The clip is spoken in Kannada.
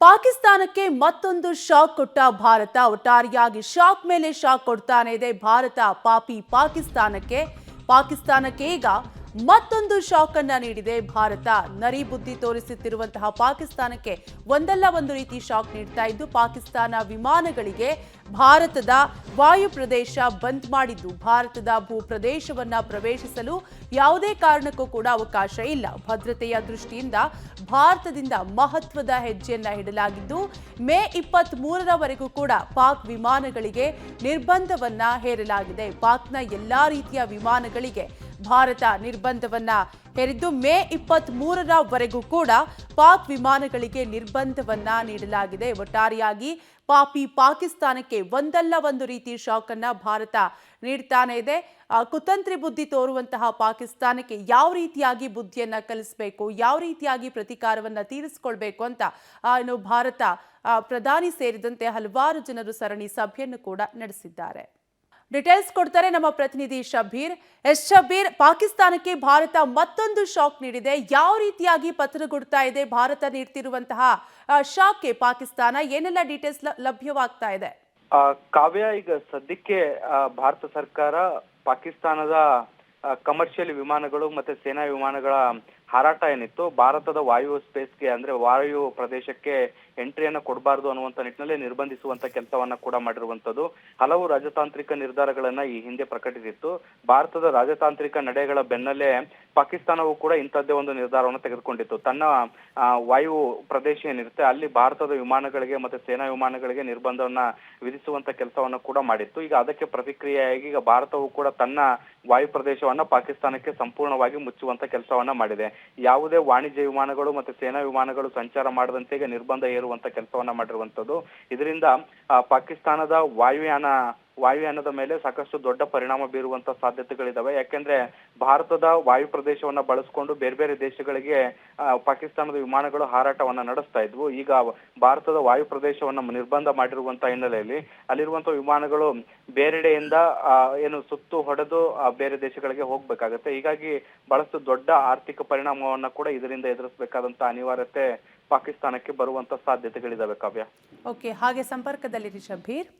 ಪಾಕಿಸ್ತಾನಕ್ಕೆ ಮತ್ತೊಂದು ಶಾಕ್ ಕೊಟ್ಟ ಭಾರತ. ಒಟ್ಟಾರೆಯಾಗಿ ಶಾಕ್ ಮೇಲೆ ಶಾಕ್ ಕೊಡ್ತಾನೆ ಇದೆ ಭಾರತ. ಪಾಪಿ ಪಾಕಿಸ್ತಾನಕ್ಕೆ ಈಗ ಮತ್ತೊಂದು ಶಾಕ್ ಅನ್ನ ನೀಡಿದೆ ಭಾರತ. ನರಿ ಬುದ್ಧಿ ತೋರಿಸುತ್ತಿರುವಂತಹ ಪಾಕಿಸ್ತಾನಕ್ಕೆ ಒಂದಲ್ಲ ಒಂದು ರೀತಿ ಶಾಕ್ ನೀಡ್ತಾ ಇದ್ದು, ಪಾಕಿಸ್ತಾನ ವಿಮಾನಗಳಿಗೆ ಭಾರತದ ವಾಯು ಪ್ರದೇಶ ಬಂದ್ ಮಾಡಿದ್ದು, ಭಾರತದ ಭೂ ಪ್ರದೇಶವನ್ನ ಪ್ರವೇಶಿಸಲು ಯಾವುದೇ ಕಾರಣಕ್ಕೂ ಕೂಡ ಅವಕಾಶ ಇಲ್ಲ. ಭದ್ರತೆಯ ದೃಷ್ಟಿಯಿಂದ ಭಾರತದಿಂದ ಮಹತ್ವದ ಹೆಜ್ಜೆಯನ್ನ ಇಡಲಾಗಿದ್ದು, ಮೇ 23ರವರೆಗೂ ಕೂಡ ಪಾಕ್ ವಿಮಾನಗಳಿಗೆ ನಿರ್ಬಂಧವನ್ನ ಹೇರಲಾಗಿದೆ. ಪಾಕ್ನ ಎಲ್ಲಾ ರೀತಿಯ ವಿಮಾನಗಳಿಗೆ ಭಾರತ ನಿರ್ಬಂಧವನ್ನ ಹೇರಿದ್ದು, ಮೇ 23ರವರೆಗೂ ಕೂಡ ಪಾಕ್ ವಿಮಾನಗಳಿಗೆ ನಿರ್ಬಂಧವನ್ನ ನೀಡಲಾಗಿದೆ. ಒಟ್ಟಾರೆಯಾಗಿ ಪಾಕಿಸ್ತಾನಕ್ಕೆ ಒಂದಲ್ಲ ಒಂದು ರೀತಿ ಶಾಕ್ ಅನ್ನ ಭಾರತ ನೀಡ್ತಾನೆ ಇದೆ. ಕುತಂತ್ರಿ ಬುದ್ಧಿ ತೋರುವಂತಹ ಪಾಕಿಸ್ತಾನಕ್ಕೆ ಯಾವ ರೀತಿಯಾಗಿ ಬುದ್ಧಿಯನ್ನ ಕಲಿಸಬೇಕು, ಯಾವ ರೀತಿಯಾಗಿ ಪ್ರತೀಕಾರವನ್ನ ತೀರಿಸಿಕೊಳ್ಬೇಕು ಅಂತ ಭಾರತ ಪ್ರಧಾನಿ ಸೇರಿದಂತೆ ಹಲವಾರು ಜನರು ಸರಣಿ ಸಭೆಯನ್ನು ಕೂಡ ನಡೆಸಿದ್ದಾರೆ. ಡೀಟೇಲ್ಸ್ ಕೊಡ್ತಾರೆ ನಮ್ಮ ಪ್ರತಿನಿಧಿ ಶಬೀರ್. ಶಬೀರ್, ಪಾಕಿಸ್ತಾನಕ್ಕೆ ಭಾರತ ಮತ್ತೊಂದು ಶಾಕ್ ನೀಡಿದೆ. ಯಾವ ರೀತಿಯಾಗಿ ಪತ್ರಗೊಡ್ತಾ ಇದೆ ಭಾರತ ನೀಡ್ತಿರುವಂತಹ ಶಾಕ್ಗೆ ಪಾಕಿಸ್ತಾನ? ಏನೆಲ್ಲ ಡೀಟೇಲ್ಸ್ ಲಭ್ಯವಾಗ್ತಾ ಇದೆ? ಕಾವ್ಯ, ಈಗ ಸದ್ಯಕ್ಕೆ ಭಾರತ ಸರ್ಕಾರ ಪಾಕಿಸ್ತಾನದ ಕಮರ್ಷಿಯಲ್ ವಿಮಾನಗಳು ಮತ್ತೆ ಸೇನಾ ವಿಮಾನಗಳ ಹಾರಾಟ ಏನಿತ್ತು, ಭಾರತದ ವಾಯು ಸ್ಪೇಸ್ಗೆ ಅಂದ್ರೆ ವಾಯು ಪ್ರದೇಶಕ್ಕೆ ಎಂಟ್ರಿಯನ್ನ ಕೊಡಬಾರದು ಅನ್ನುವಂತ ನಿಟ್ಟಿನಲ್ಲಿ ನಿರ್ಬಂಧಿಸುವಂತ ಕೆಲಸವನ್ನ ಕೂಡ ಮಾಡಿರುವಂತದ್ದು. ಹಲವು ರಾಜತಾಂತ್ರಿಕ ನಿರ್ಧಾರಗಳನ್ನ ಈ ಹಿಂದೆ ಪ್ರಕಟಿಸಿತ್ತು. ಭಾರತದ ರಾಜತಾಂತ್ರಿಕ ನಡೆಗಳ ಬೆನ್ನಲ್ಲೇ ಪಾಕಿಸ್ತಾನವು ಕೂಡ ಇಂಥದ್ದೇ ಒಂದು ನಿರ್ಧಾರವನ್ನು ತೆಗೆದುಕೊಂಡಿತ್ತು. ತನ್ನ ವಾಯು ಪ್ರದೇಶ ಏನಿರುತ್ತೆ ಅಲ್ಲಿ ಭಾರತದ ವಿಮಾನಗಳಿಗೆ ಮತ್ತೆ ಸೇನಾ ವಿಮಾನಗಳಿಗೆ ನಿರ್ಬಂಧವನ್ನ ವಿಧಿಸುವಂತ ಕೆಲಸವನ್ನ ಕೂಡ ಮಾಡಿತ್ತು. ಈಗ ಅದಕ್ಕೆ ಪ್ರತಿಕ್ರಿಯೆಯಾಗಿ ಈಗ ಭಾರತವು ಕೂಡ ತನ್ನ ವಾಯು ಪ್ರದೇಶವನ್ನ ಪಾಕಿಸ್ತಾನಕ್ಕೆ ಸಂಪೂರ್ಣವಾಗಿ ಮುಚ್ಚುವಂತ ಕೆಲಸವನ್ನ ಮಾಡಿದೆ. ಯಾವುದೇ ವಾಣಿಜ್ಯ ವಿಮಾನಗಳು ಮತ್ತೆ ಸೇನಾ ವಿಮಾನಗಳು ಸಂಚಾರ ಮಾಡದಂತೆ ಈಗ ನಿರ್ಬಂಧ ಹೇರುವಂತ ಕೆಲಸವನ್ನ ಮಾಡಿರುವಂತದ್ದು. ಇದರಿಂದ ಪಾಕಿಸ್ತಾನದ ವಾಯುಯಾನದ ಮೇಲೆ ಸಾಕಷ್ಟು ದೊಡ್ಡ ಪರಿಣಾಮ ಬೀರುವಂತ ಸಾಧ್ಯತೆಗಳಿದಾವೆ. ಯಾಕೆಂದ್ರೆ ಭಾರತದ ವಾಯು ಪ್ರದೇಶವನ್ನ ಬಳಸಿಕೊಂಡು ಬೇರೆ ಬೇರೆ ದೇಶಗಳಿಗೆ ಪಾಕಿಸ್ತಾನದ ವಿಮಾನಗಳು ಹಾರಾಟವನ್ನ ನಡೆಸ್ತಾ ಇದ್ವು. ಈಗ ಭಾರತದ ವಾಯು ಪ್ರದೇಶವನ್ನ ನಿರ್ಬಂಧ ಮಾಡಿರುವಂತ ಹಿನ್ನೆಲೆಯಲ್ಲಿ ಅಲ್ಲಿರುವಂತ ವಿಮಾನಗಳು ಬೇರೆಡೆಯಿಂದ ಏನು ಸುತ್ತು ಹೊಡೆದು ಬೇರೆ ದೇಶಗಳಿಗೆ ಹೋಗ್ಬೇಕಾಗತ್ತೆ. ಹೀಗಾಗಿ ಬಹಳಷ್ಟು ದೊಡ್ಡ ಆರ್ಥಿಕ ಪರಿಣಾಮವನ್ನ ಕೂಡ ಇದರಿಂದ ಎದುರಿಸಬೇಕಾದಂತ ಅನಿವಾರ್ಯತೆ ಪಾಕಿಸ್ತಾನಕ್ಕೆ ಬರುವಂತ ಸಾಧ್ಯತೆಗಳಿದಾವೆ. ಕಾವ್ಯ, ಓಕೆ, ಹಾಗೆ ಸಂಪರ್ಕದಲ್ಲಿ ಶಬೀರ್.